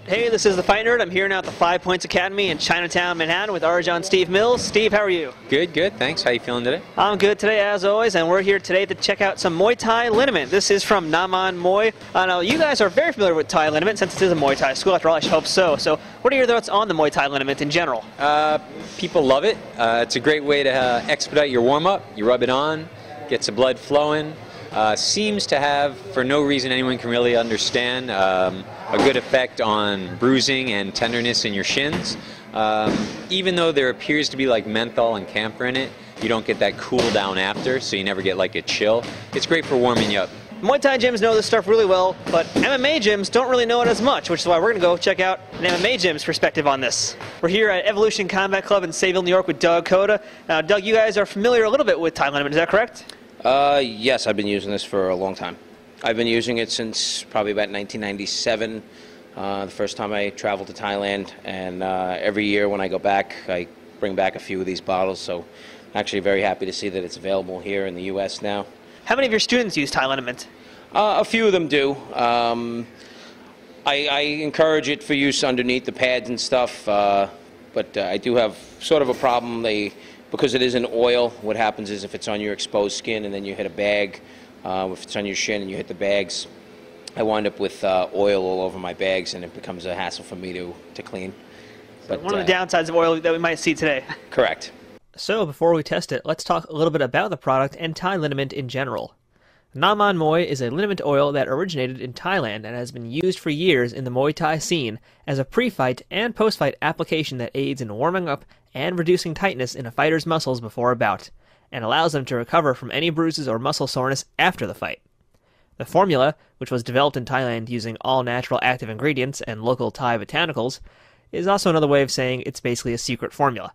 Hey, this is the Fight Nerd. I'm here now at the 5 Points Academy in Chinatown, Manhattan with Arjan Steve Mills. Steve, how are you? Good, good. Thanks. How you feeling today? I'm good today, as always, and we're here today to check out some Muay Thai Liniment. This is from NAMMAN Muay. Now, you guys are very familiar with Thai Liniment since it is a Muay Thai school. After all, I should hope so. So, what are your thoughts on the Muay Thai Liniment in general? People love it. It's a great way to expedite your warm-up. You rub it on, gets the blood flowing. Seems to have, for no reason anyone can really understand, a good effect on bruising and tenderness in your shins. Even though there appears to be like menthol and camphor in it, you don't get that cool down after, so you never get like a chill. It's great for warming you up. Muay Thai gyms know this stuff really well, but MMA gyms don't really know it as much, which is why we're going to go check out an MMA gym's perspective on this. We're here at Evolution Combat Club in Sayville, New York with Doug Coda. Now, Doug, you guys are familiar a little bit with Thai Liniment, is that correct? Yes, I've been using this for a long time. I've been using it since probably about 1997, the first time I traveled to Thailand, and every year when I go back, I bring back a few of these bottles, so I'm actually very happy to see that it's available here in the U.S. now. How many of your students use Thai Liniment? A few of them do. I encourage it for use underneath the pads and stuff, but I do have sort of a problem. Because it is an oil, what happens is if it's on your exposed skin and then you hit a bag, if it's on your shin and you hit the bags, I wind up with oil all over my bags, and it becomes a hassle for me to clean. But one of the downsides of oil that we might see today. Correct. So before we test it, let's talk a little bit about the product and Thai Liniment in general. NAMMAN Muay is a liniment oil that originated in Thailand and has been used for years in the Muay Thai scene as a pre-fight and post-fight application that aids in warming up and reducing tightness in a fighter's muscles before a bout, and allows them to recover from any bruises or muscle soreness after the fight. The formula, which was developed in Thailand using all natural active ingredients and local Thai botanicals, is also another way of saying it's basically a secret formula.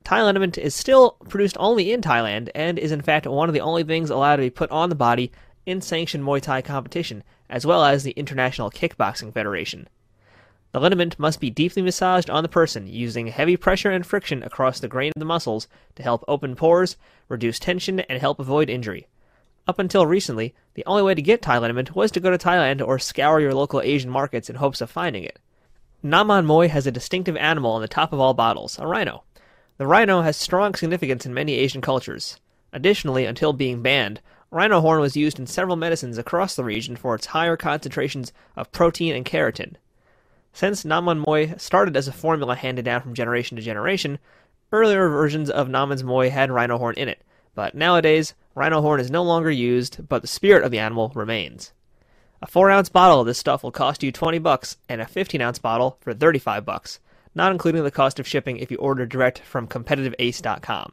Thai Liniment is still produced only in Thailand and is in fact one of the only things allowed to be put on the body in sanctioned Muay Thai competition, as well as the International Kickboxing Federation. The liniment must be deeply massaged on the person using heavy pressure and friction across the grain of the muscles to help open pores, reduce tension, and help avoid injury. Up until recently, the only way to get Thai Liniment was to go to Thailand or scour your local Asian markets in hopes of finding it. NAMMAN Muay has a distinctive animal on the top of all bottles, a rhino. The rhino has strong significance in many Asian cultures. Additionally, until being banned, rhino horn was used in several medicines across the region for its higher concentrations of protein and keratin. Since NAMMAN Muay started as a formula handed down from generation to generation, earlier versions of NAMMAN Muay had rhino horn in it, but nowadays, rhino horn is no longer used, but the spirit of the animal remains. A 4-ounce bottle of this stuff will cost you $20, and a 15-ounce bottle for $35, not including the cost of shipping if you order direct from competitiveace.com.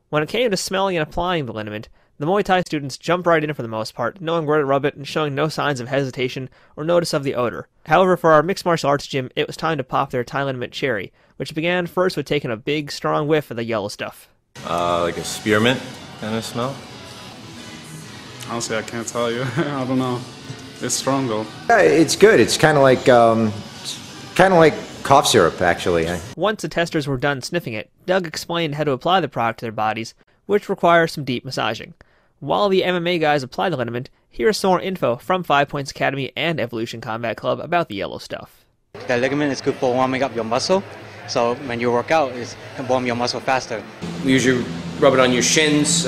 When it came to smelling and applying the liniment, the Muay Thai students jumped right in for the most part, knowing where to rub it and showing no signs of hesitation or notice of the odor. However, for our mixed martial arts gym, it was time to pop their Thai Liniment cherry, which began first with taking a big, strong whiff of the yellow stuff. Like a spearmint kind of smell? Honestly, I can't tell you. I don't know. It's strong though. Yeah, it's good. It's kind of like cough syrup, actually. Once the testers were done sniffing it, Doug explained how to apply the product to their bodies, which requires some deep massaging. While the MMA guys apply the liniment, here's some more info from 5 Points Academy and Evolution Combat Club about the yellow stuff. The ligament is good for warming up your muscle, so when you work out, it can warm your muscle faster. We usually rub it on your shins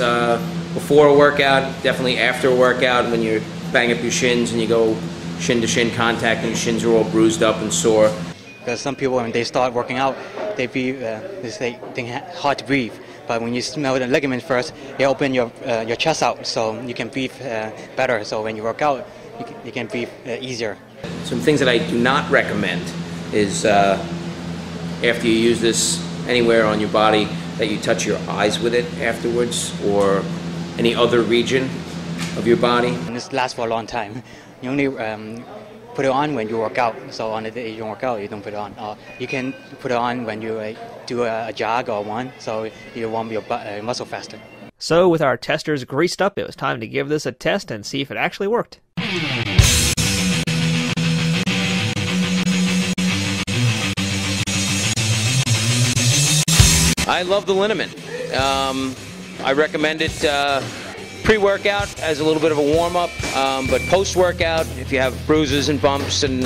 before a workout, definitely after a workout when you bang up your shins and you go shin-to-shin contact and your shins are all bruised up and sore. Because some people, when they start working out, they think hard to breathe. But when you smell the ligament first, you open your chest out so you can breathe better. So when you work out, you can breathe easier. Some things that I do not recommend is after you use this anywhere on your body that you touch your eyes with it afterwards or any other region of your body. And this lasts for a long time. You only put it on when you work out. So on the day you don't work out, you don't put it on. You can put it on when you do a jog or one, so you warm your muscle faster. So with our testers greased up, it was time to give this a test and see if it actually worked. I love the liniment. I recommend it pre-workout as a little bit of a warm-up, but post-workout, if you have bruises and bumps and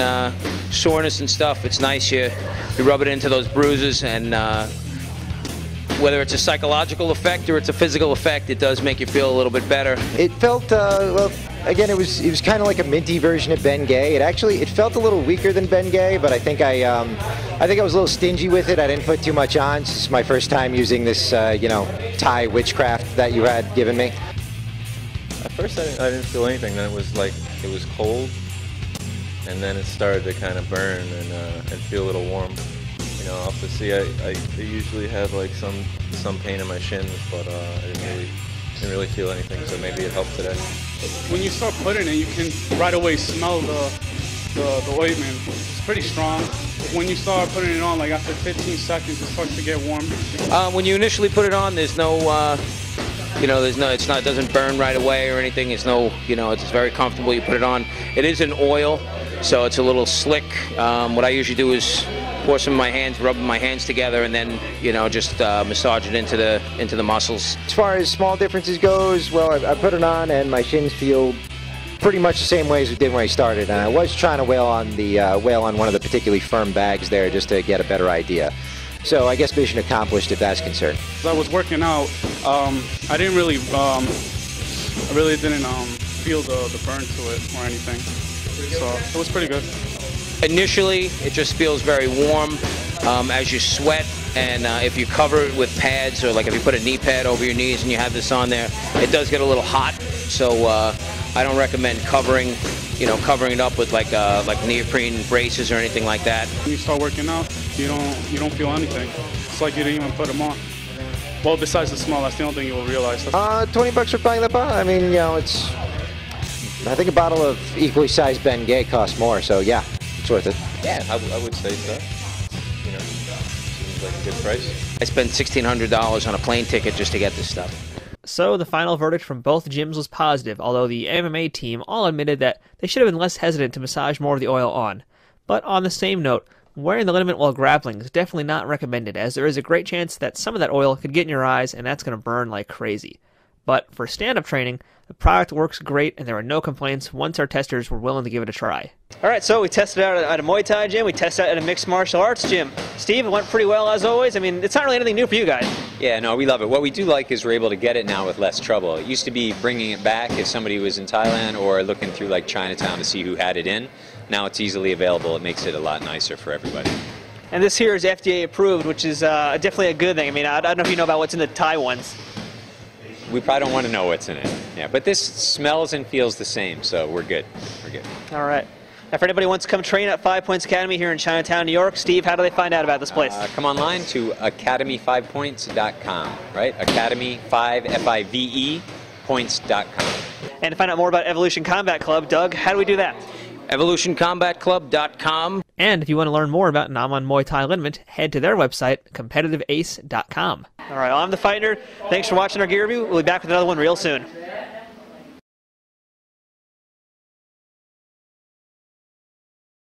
soreness and stuff, it's nice you rub it into those bruises, and whether it's a psychological effect or it's a physical effect, it does make you feel a little bit better. It felt, well, again, it was kind of like a minty version of Ben Gay. It felt a little weaker than Ben Gay, but I think I was a little stingy with it. I didn't put too much on. This is my first time using this, Thai witchcraft that you had given me. At first I didn't feel anything. Then it was like, it was cold, and then it started to kind of burn and feel a little warm. You know, I'll have to see. I usually have like some pain in my shins, but I didn't really feel anything, so maybe it helped today. When you start putting it, you can right away smell the ointment. It's pretty strong. When you start putting it on, like after 15 seconds, it starts to get warm. When you initially put it on, there's no, it doesn't burn right away or anything. It's no, it's very comfortable. You put it on. It is an oil, so it's a little slick. What I usually do is pour some in my hands, rub my hands together, and then just massage it into the muscles. As far as small differences goes, well, I put it on and my shins feel pretty much the same way as it did when I started. And I was trying to whale on one of the particularly firm bags there just to get a better idea. So I guess mission accomplished if that's concerned. As I was working out, I didn't really, feel the burn to it or anything. So it was pretty good. Initially, it just feels very warm as you sweat, and if you cover it with pads, or like if you put a knee pad over your knees and you have this on there, it does get a little hot. So I don't recommend covering it up with like neoprene braces or anything like that. When you start working out, you don't feel anything. It's like you didn't even put them on. Well, besides the smell, that's the only thing you'll realize. $20 for buying that bottle. I mean, I think a bottle of equally sized Ben Gay costs more, so yeah. It's worth it. Yeah, I would say so. Seems like a good price. I spent $1,600 on a plane ticket just to get this stuff. So the final verdict from both gyms was positive, although the MMA team all admitted that they should have been less hesitant to massage more of the oil on. But on the same note, wearing the liniment while grappling is definitely not recommended, as there is a great chance that some of that oil could get in your eyes, and that's going to burn like crazy. But for stand-up training, the product works great, and there were no complaints once our testers were willing to give it a try. All right, so we tested it out at a Muay Thai gym. We tested it out at a mixed martial arts gym. Steve, it went pretty well as always. I mean, it's not really anything new for you guys. Yeah, no, we love it. What we do like is we're able to get it now with less trouble. It used to be bringing it back if somebody was in Thailand or looking through like Chinatown to see who had it in. Now it's easily available. It makes it a lot nicer for everybody. And this here is FDA approved, which is definitely a good thing. I mean, I don't know if you know about what's in the Thai ones. We probably don't want to know what's in it. Yeah, but this smells and feels the same, so we're good. We're good. All right. Now, for anybody who wants to come train at 5 Points Academy here in Chinatown, New York, Steve, how do they find out about this place? Come online to academy5points.com, right? Academy5, F-I-V-E, points.com. And to find out more about Evolution Combat Club, Doug, how do we do that? EvolutionCombatClub.com. And if you want to learn more about NAMMAN Muay Thai Liniment, head to their website, competitiveace.com. All right, well, I'm the Fighter. Thanks for watching our gear review. We'll be back with another one real soon.